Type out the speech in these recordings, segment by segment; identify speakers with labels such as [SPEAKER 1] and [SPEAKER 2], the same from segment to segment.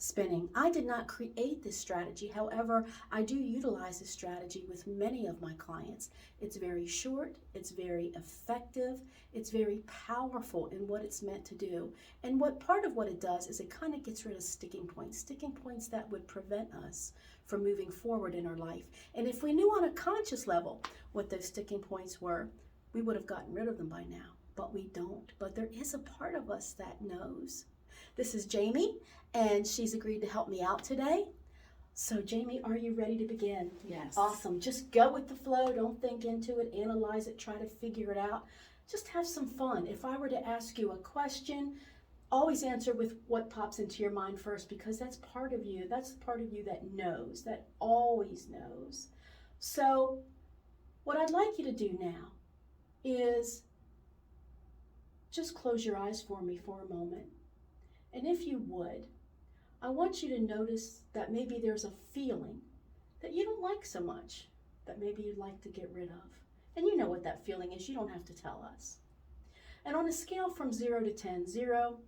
[SPEAKER 1] spinning. I did not create this strategy. However, I do utilize this strategy with many of my clients. It's very short, it's very effective, it's very powerful in what it's meant to do. And what part of what it does is it kind of gets rid of sticking points that would prevent us from moving forward in our life. And if we knew on a conscious level what those sticking points were, we would have gotten rid of them by now, but we don't. But there is a part of us that knows. This is Jamie, and she's agreed to help me out today. So Jamie, are you ready to begin?
[SPEAKER 2] Yes.
[SPEAKER 1] Awesome. Just go with the flow. Don't think into it, analyze it, try to figure it out. Just have some fun. If I were to ask you a question, always answer with what pops into your mind first, because that's part of you. That's the part of you that knows, that always knows. So what I'd like you to do now is just close your eyes for me for a moment. And if you would, I want you to notice that maybe there's a feeling that you don't like so much, that maybe you'd like to get rid of. And you know what that feeling is. You don't have to tell us. And on a scale from 0 to 10, 0,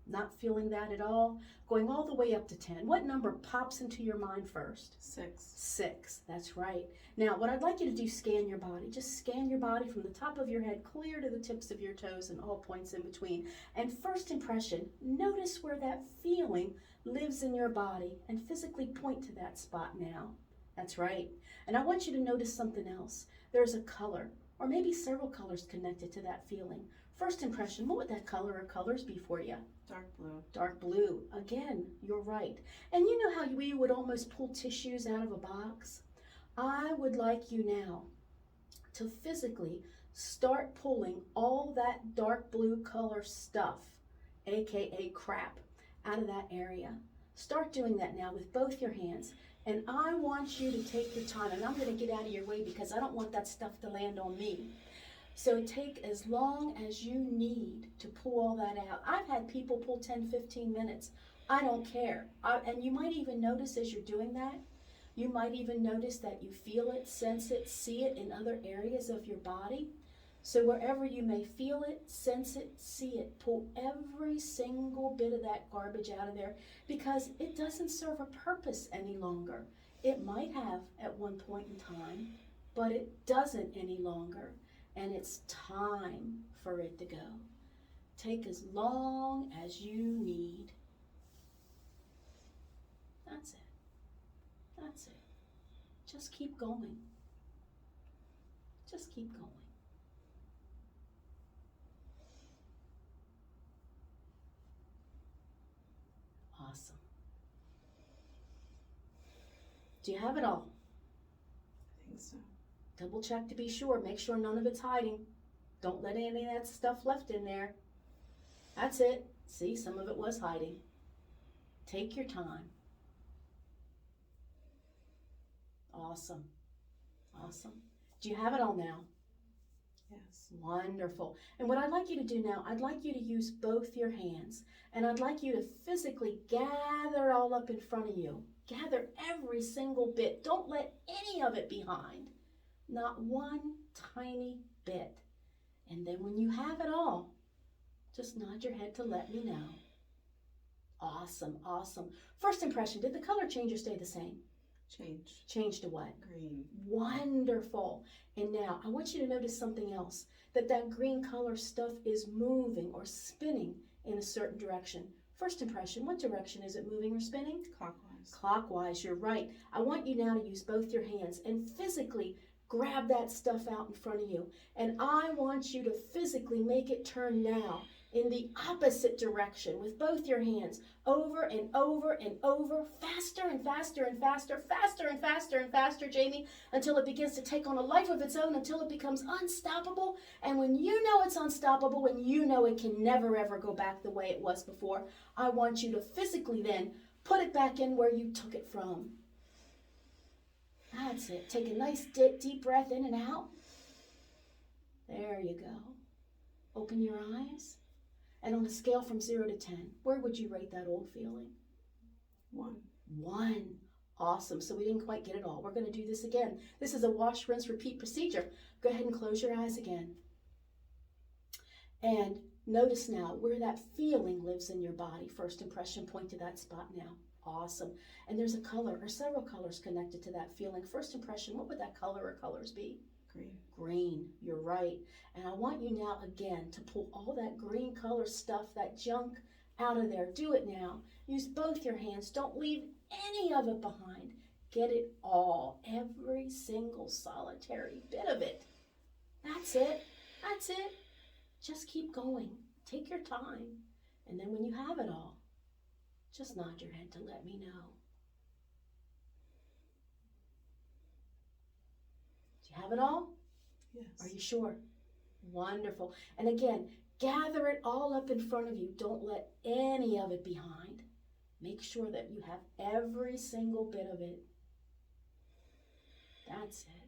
[SPEAKER 1] not feeling that at all, going all the way up to 10, what number pops into your mind first?
[SPEAKER 2] 6.
[SPEAKER 1] 6, that's right. Now, what I'd like you to do, scan your body. Just scan your body from the top of your head clear to the tips of your toes and all points in between. And first impression, notice where that feeling lives in your body and physically point to that spot now. That's right. And I want you to notice something else. There's a color, or maybe several colors connected to that feeling. First impression, what would that color or colors be for you?
[SPEAKER 2] Dark blue.
[SPEAKER 1] Dark blue. Again, you're right. And you know how we would almost pull tissues out of a box? I would like you now to physically start pulling all that dark blue color stuff, aka crap, out of that area. Start doing that now with both your hands. And I want you to take your time, and I'm going to get out of your way because I don't want that stuff to land on me. So take as long as you need to pull all that out. I've had people pull 10, 15 minutes. I don't care. And you might even notice as you're doing that, you might even notice that you feel it, sense it, see it in other areas of your body. So wherever you may feel it, sense it, see it, pull every single bit of that garbage out of there, because it doesn't serve a purpose any longer. It might have at one point in time, but it doesn't any longer. And it's time for it to go. Take as long as you need. That's it. That's it. Just keep going. Just keep going. Awesome. Do you have it all?
[SPEAKER 2] I think so.
[SPEAKER 1] Double check to be sure. Make sure none of it's hiding. Don't let any of that stuff left in there. That's it. See, some of it was hiding. Take your time. Awesome. Awesome. Do you have it all now?
[SPEAKER 2] Yes.
[SPEAKER 1] Wonderful. And what I'd like you to do now, I'd like you to use both your hands. And I'd like you to physically gather it all up in front of you. Gather every single bit. Don't let any of it behind. Not one tiny bit. And then when you have it all, just nod your head to let me know. Awesome, awesome. First impression, did the color change or stay the same?
[SPEAKER 2] Change.
[SPEAKER 1] Change to what?
[SPEAKER 2] Green.
[SPEAKER 1] Wonderful. And now I want you to notice something else, that green color stuff is moving or spinning in a certain direction. First impression, what direction is it moving or spinning?
[SPEAKER 2] Clockwise.
[SPEAKER 1] Clockwise, you're right. I want you now to use both your hands and physically grab that stuff out in front of you. And I want you to physically make it turn now in the opposite direction with both your hands, over and over and over, faster and faster and faster, faster and faster and faster, Jamie, until it begins to take on a life of its own, until it becomes unstoppable. And when you know it's unstoppable, when you know it can never ever go back the way it was before, I want you to physically then put it back in where you took it from. That's it. Take a nice deep breath in and out. There you go. Open your eyes. And on a scale from 0 to 10, where would you rate that old feeling?
[SPEAKER 2] 1.
[SPEAKER 1] 1. Awesome. So we didn't quite get it all. We're going to do this again. This is a wash, rinse, repeat procedure. Go ahead and close your eyes again. And Notice now where that feeling lives in your body. First impression, point to that spot now. Awesome. And there's a color or several colors connected to that feeling. First impression, what would that color or colors be?
[SPEAKER 2] Green.
[SPEAKER 1] Green, you're right. And I want you now again to pull all that green color stuff, that junk out of there. Do it now. Use both your hands. Don't leave any of it behind. Get it all, every single solitary bit of it. That's it. That's it. Just keep going. Take your time. And then when you have it all, just nod your head to let me know. Do you have it all?
[SPEAKER 2] Yes.
[SPEAKER 1] Are you sure? Wonderful. And again, gather it all up in front of you. Don't let any of it behind. Make sure that you have every single bit of it. That's it.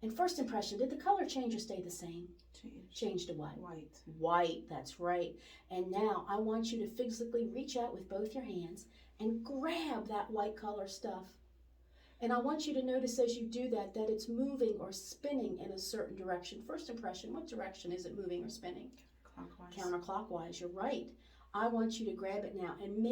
[SPEAKER 1] And first impression, did the color change or stay the same?
[SPEAKER 2] Change.
[SPEAKER 1] Change to what?
[SPEAKER 2] White.
[SPEAKER 1] White, that's right. And now I want you to physically reach out with both your hands and grab that white color stuff. And I want you to notice as you do that, that it's moving or spinning in a certain direction. First impression, what direction is it moving or spinning?
[SPEAKER 2] Clockwise.
[SPEAKER 1] Counterclockwise, you're right. I want you to grab it now and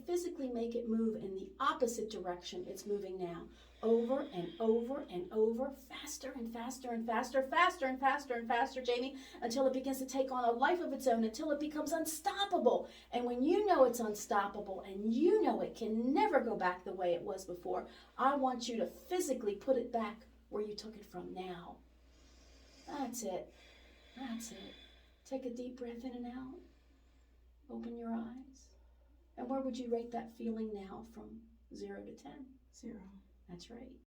[SPEAKER 1] physically make it move in the opposite direction it's moving now. Over and over and over, faster and faster and faster, faster and faster and faster, Jamie, until it begins to take on a life of its own, until it becomes unstoppable. And when you know it's unstoppable and you know it can never go back the way it was before, I want you to physically put it back where you took it from now. That's it. That's it. Take a deep breath in and out. Open your eyes. And where would you rate that feeling now from 0 to 10?
[SPEAKER 2] 0.
[SPEAKER 1] That's right.